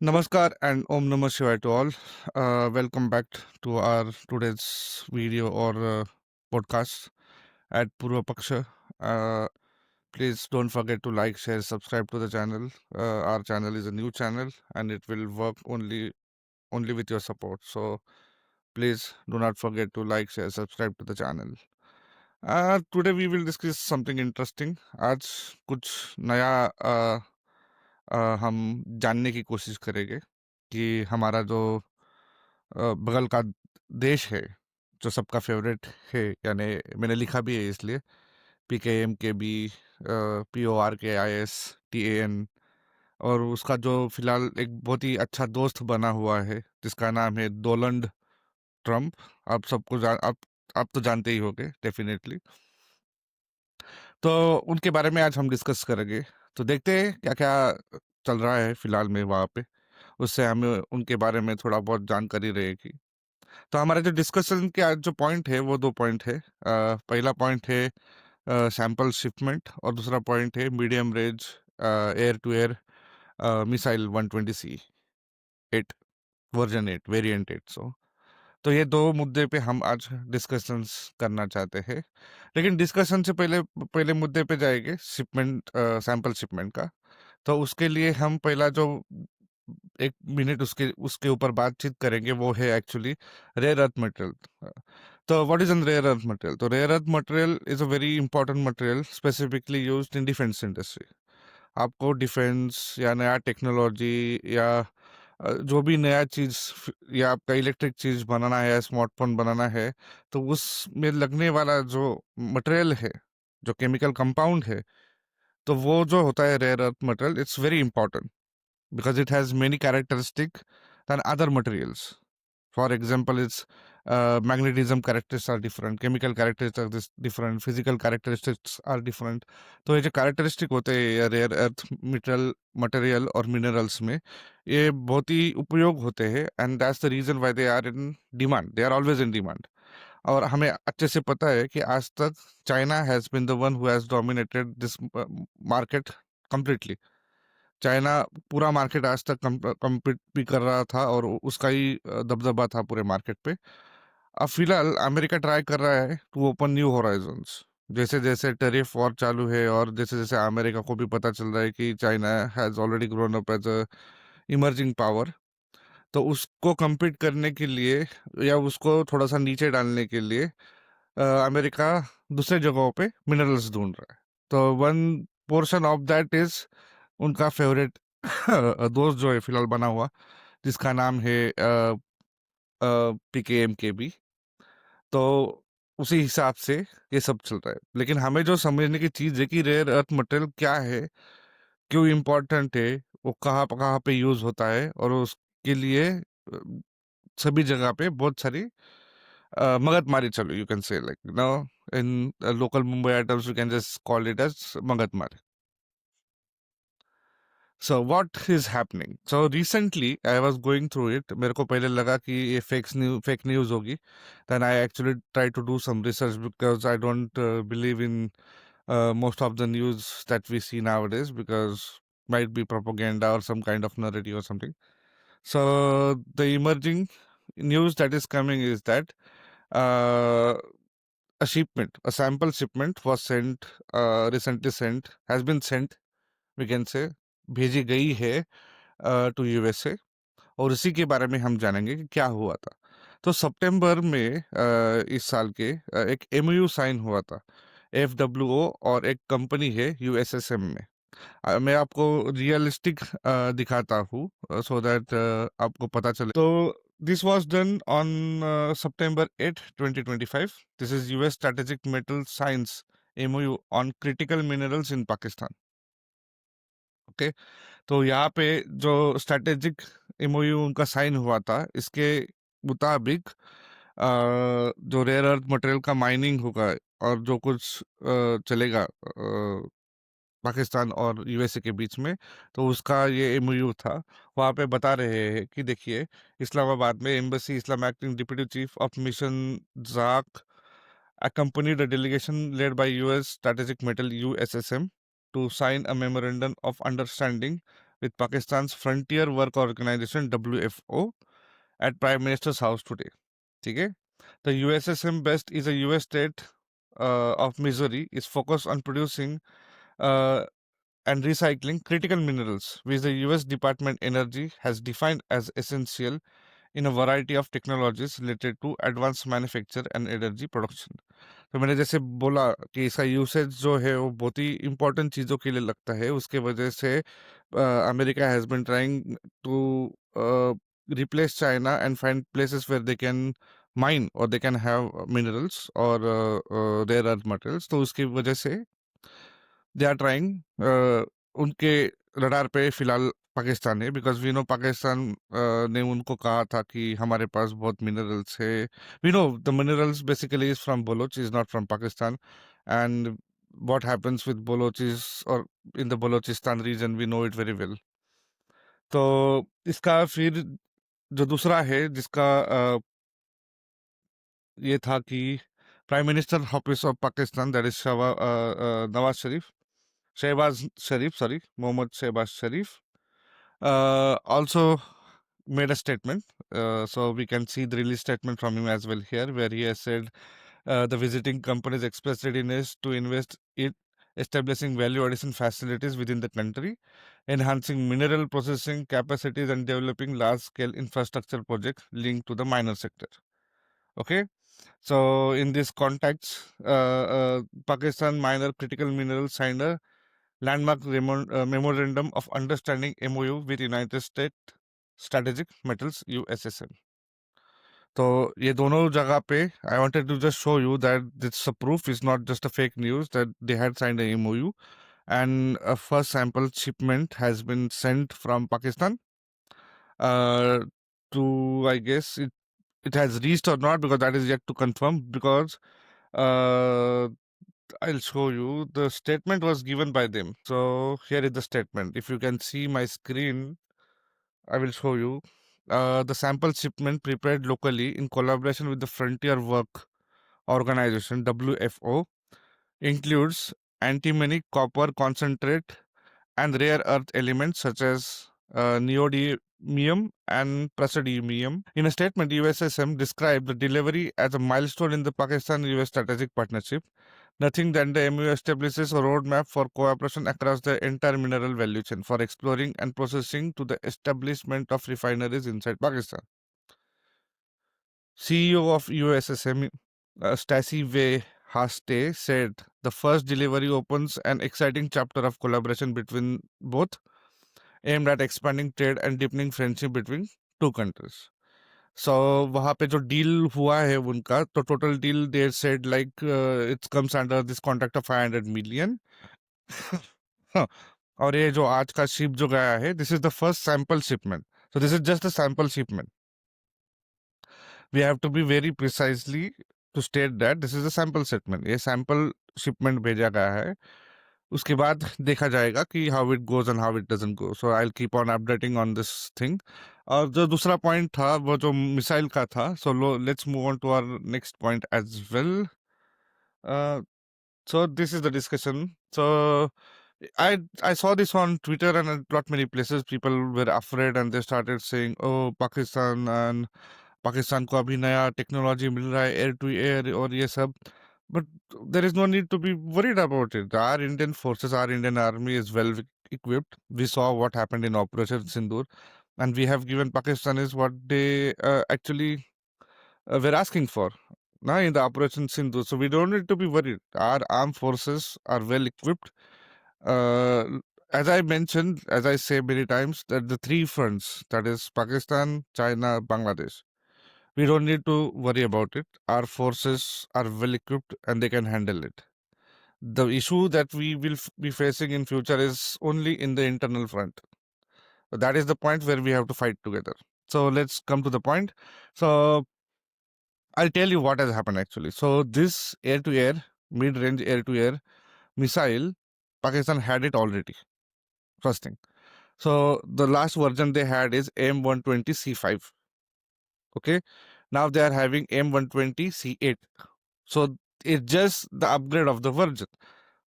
Namaskar and Om Namah Shivaya to all. Welcome back to our today's video or podcast at Purva Paksha. Uh, Please don't forget to like, share, subscribe to the channel. Our channel is a new channel and it will work only with your support. So please do not forget to like, share, subscribe to the channel. Today we will discuss something interesting. आज कुछ नया हम जानने की कोशिश करेंगे कि हमारा जो बगल का देश है जो सबका फेवरेट है, यानी मैंने लिखा भी है इसलिए PKMKB, PORKISTAN, और उसका जो फिलहाल एक बहुत ही अच्छा दोस्त बना हुआ है जिसका नाम है डोनाल्ड ट्रम्प। आप तो जानते ही होंगे डेफिनेटली। तो उनके बारे में आज हम डिस्कस करेंगे। तो देखते हैं क्या क्या चल रहा है फिलहाल में वहाँ पे, उससे हमें उनके बारे में थोड़ा बहुत जानकारी रहेगी। तो हमारे जो डिस्कशन के आज जो पॉइंट है वो दो पॉइंट है। पहला पॉइंट है सैंपल शिपमेंट और दूसरा पॉइंट है medium range air to air missile 120C 8 version 8 variant 8। तो ये दो मुद्दे पे हम आज डिस्कशंस करना चाहते हैं। लेकिन डिस्कशन से पहले पहले मुद्दे पे जाएंगे शिपमेंट, सैंपल शिपमेंट का। तो उसके लिए हम पहला जो 1 मिनट उसके उसके ऊपर बातचीत करेंगे वो है एक्चुअली रेयर अर्थ मटेरियल। तो what is an rare earth material? तो rare earth material is a very important material specifically used in defence industry. आपको डिफेंस या नया टेक्नोलॉजी या जो भी नया चीज या आपका इलेक्ट्रिक चीज बनाना है, स्मार्टफोन बनाना है, तो उसमें लगने वाला जो मटेरियल है, जो केमिकल कंपाउंड है, तो वो जो होता है rare earth material, it's very important because it has many characteristics than other materials. For example, its magnetism characteristics are different, chemical characteristics are different, physical characteristics are different. तो ये जो characteristic होते हैं रेयर अर्थ मटेरियल और minerals में, ये बहुत ही उपयोग होते हैं and that's the reason why they are in demand, they are always in demand. और हमें अच्छे से पता है कि आज तक China has been the one who has dominated this market completely. China पूरा मार्केट आज तक कम्पीट भी कर रहा था और उसका ही दबदबा था पूरे मार्केट पे। अब फिलहाल अमेरिका ट्राई कर रहा है टू ओपन न्यू होराइजन्स। जैसे जैसे टैरिफ वॉर चालू है और जैसे जैसे अमेरिका को भी पता चल रहा है कि China has already grown up as a emerging power, तो उसको compete करने के लिए या उसको थोड़ा सा नीचे डालने के लिए अमेरिका दूसरे जगहों पे मिनरल्स ढूंढ रहा है। तो one portion of that is उनका फेवरेट दोस्त जो है फिलहाल बना हुआ, जिसका नाम है PKMKB। तो उसी हिसाब से ये सब चल रहा है। लेकिन हमें जो समझने की चीज है कि रेयर अर्थ मटेरियल क्या है, क्यों इम्पोर्टेंट है, वो कहाँ कहाँ पे यूज होता है, और उसके लिए सभी जगह पे बहुत सारी मगजमारी चलो, you can say like no in local Mumbai terms you can just call it as मगजमारी। So what is happening? So recently I was going through it. मेरे को पहले लगा कि ये fake news होगी. Then I actually tried to do some research because I don't believe in most of the news that we see nowadays, because might be propaganda or some kind of narrative or something. So the emerging news that is coming is that uh, a sample shipment was sent, recently sent, has been sent, we can say, भेजी गई है to USA. और इसी के बारे में हम जानेंगे कि क्या हुआ था। तो सितंबर में इस साल के एक एमओयू साइन हुआ था एफडब्ल्यूओ और एक कंपनी है यूएसएसएम में। मैं आपको रियलिस्टिक दिखाता हूँ सो दैट आपको पता चले। तो this was done on September 8, 2025। This is US strategic metal science MOU on critical minerals in Pakistan. Okay, तो यहाँ पे जो स्ट्रेटेजिक एमओयू उनका साइन हुआ था, इसके मुताबिक जो रेयर अर्थ मटेरियल का माइनिंग होगा और जो कुछ चलेगा पाकिस्तान और यूएसए के बीच में, तो उसका ये एमओयू था। वहाँ पे बता रहे हैं कि देखिए, इस्लामाबाद में embassy Islam acting deputy chief of mission जाक accompanied a delegation led by US Strategic Metal USSM to sign a memorandum of understanding with Pakistan's Frontier Work Organization WFO at Prime Minister's house today. Okay? The USSM Best is a US state of Missouri is focused on producing uh, and recycling critical minerals, which the US Department Energy has defined as essential in a variety of technologies related to advanced manufacture and energy production. तो मैंने जैसे बोला कि इसका usage जो है वो बहुत ही इंपॉर्टेंट चीज़ों के लिए लगता है, उसके वजह से America has been trying to replace China and find places where they can mine or they can have minerals or rare earth materials. तो उसकी वजह से दे आर ट्राइंग उनके रडार पे फिलहाल पाकिस्तान है, बिकॉज वी नो पाकिस्तान ने उनको कहा था कि हमारे पास बहुत मिनरल्स है. We know the minerals basically is from Baloch, is not from Pakistan. And what happens with Balochis or in the Balochistan region, we know it very well. तो इसका फिर जो दूसरा है जिसका ये था कि prime minister office of Pakistan, that is Nawaz Sharif, Shehbaz Sharif, sorry, Mohammad Shehbaz Sharif, also made a statement. So we can see the release statement from him as well here, where he has said the visiting companies expressed readiness to invest in establishing value addition facilities within the country, enhancing mineral processing capacities, and developing large scale infrastructure projects linked to the miner sector. Okay. So, in this context, Pakistan Miner Critical Minerals signed a landmark memorandum of understanding MOU with United States Strategic Metals USSM. तो ये दोनों जगह पे I wanted to just show you that this proof is not just a fake news, that they had signed a MOU and a first sample shipment has been sent from Pakistan uh, to, I guess it has reached or not, because that is yet to confirm, because uh, I'll show you. The statement was given by them. So here is the statement. If you can see my screen, I will show you. The sample shipment prepared locally in collaboration with the Frontier Work Organization (WFO) includes antimony, copper concentrate, and rare earth elements such as neodymium and praseodymium. In a statement, USSM described the delivery as a milestone in the Pakistan-US strategic partnership. Nothing than the MOU establishes a roadmap for cooperation across the entire mineral value chain for exploring and processing to the establishment of refineries inside Pakistan. CEO of USSM, Stacey Way Haste, said the first delivery opens an exciting chapter of collaboration between both, aimed at expanding trade and deepening friendship between two countries. So वहाँ पे जो deal हुआ है उनका, तो total deal they said like it's comes under this contract of 500 million. और ये जो आज का शिप जो गया है, this is the first sample shipment. So this is just the sample shipment. We have to be very precisely to state that this is a sample shipment. ये sample shipment भेजा गया है, उसके बाद देखा जाएगा कि how it goes and how it doesn't go. So I will keep on updating on this thing. और जो दूसरा पॉइंट था वो जो मिसाइल का था, so let's move on to our next point as well. So this is the discussion. So I saw this on Twitter and a lot many places. People were afraid and they started saying, "Oh, Pakistan को अभी नया technology मिल रहा है, air to air और ये सब." But there is no need to be worried about it. Our Indian forces, our Indian army is well equipped. We saw what happened in Operation Sindoor, and we have given Pakistanis what they actually were asking for now in the Operation Sindhu. So we don't need to be worried. Our armed forces are well equipped. Uh, as I mentioned, as I say many times, that the three fronts, that is Pakistan, China, Bangladesh, we don't need to worry about it. Our forces are well equipped and they can handle it. The issue that we will be facing in future is only in the internal front. So that is the point where we have to fight together. So let's come to the point. So I'll tell you what has happened actually. So this air-to-air, mid-range air-to-air missile, Pakistan had it already. First thing. So the last version they had is M120 C5. Okay. Now they are having M120 C8. So it's just the upgrade of the version.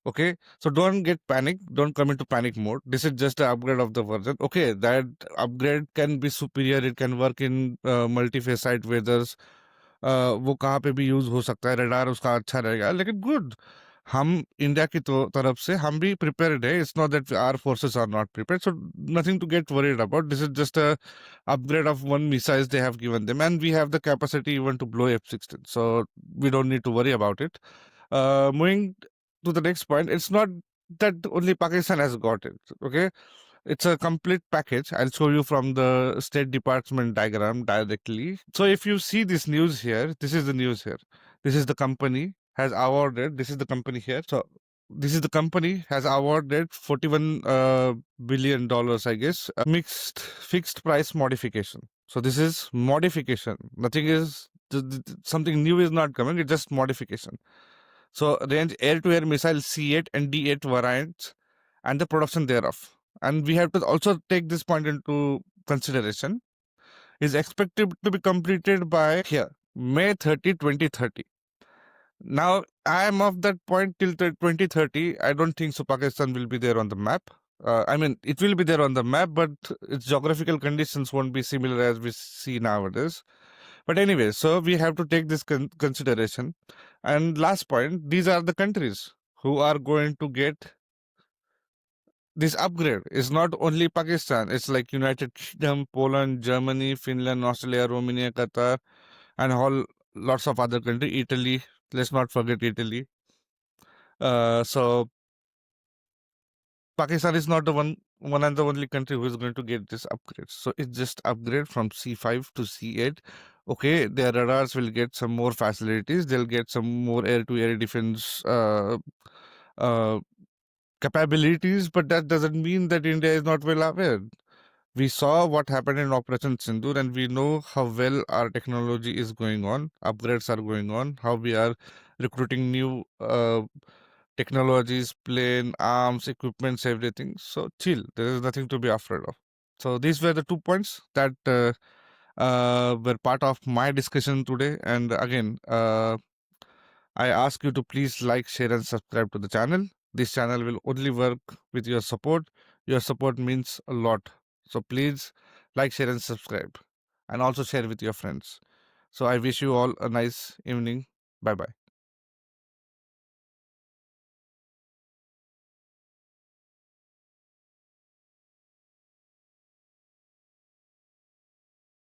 Okay, so don't get panic, don't come into panic mode. This is just an upgrade of the version. Okay, that upgrade can be superior, it can work in multi-phase site weathers. वो कहाँ पे भी use हो सकता है, radar उसका अच्छा रहेगा, लेकिन गुड, हम इंडिया की तो तरफ से हम भी प्रिपेयर्ड है. It's not that our forces are not prepared, so nothing to get worried about. This is just a upgrade of one missiles they have given them, and we have the capacity even to blow F-16, so we don't need to worry about it. Moving to the next point, it's not that only Pakistan has got it. Okay, it's a complete package. I'll show you from the State Department diagram directly. So if you see this news here, this is the news here. This is the company has awarded. This is the company here. So this is the company has awarded $41 billion, I guess. Mixed fixed price modification. So this is modification. Nothing is something new is not coming. It's just modification. So range air-to-air missile C8 and D8 variants and the production thereof. And we have to also take this point into consideration. Is expected to be completed by here May 30, 2030. Now I am of that point till 2030. I don't think so. Pakistan will be there on the map. I mean, it will be there on the map, but its geographical conditions won't be similar as we see nowadays. But anyway, so we have to take this consideration. And last point, these are the countries who are going to get this upgrade. It's not only Pakistan, it's like United Kingdom, Poland, Germany, Finland, Australia, Romania, Qatar, and all lots of other countries. Italy, let's not forget Italy. So Pakistan is not the one and the only country who is going to get this upgrade. So it's just upgrade from C5 to C8. Okay, their radars will get some more facilities. They'll get some more air-to-air defense uh, capabilities, but that doesn't mean that India is not well aware. We saw what happened in Operation Sindoor, and we know how well our technology is going on. Upgrades are going on. How we are recruiting new technologies, plane, arms, equipments, everything. So chill. There is nothing to be afraid of. So these were the 2 points that were part of my discussion today. And again, I ask you to please like, share, and subscribe to the channel. This channel will only work with your support. Your support means a lot. So please like, share, and subscribe. And also share with your friends. So I wish you all a nice evening. Bye bye.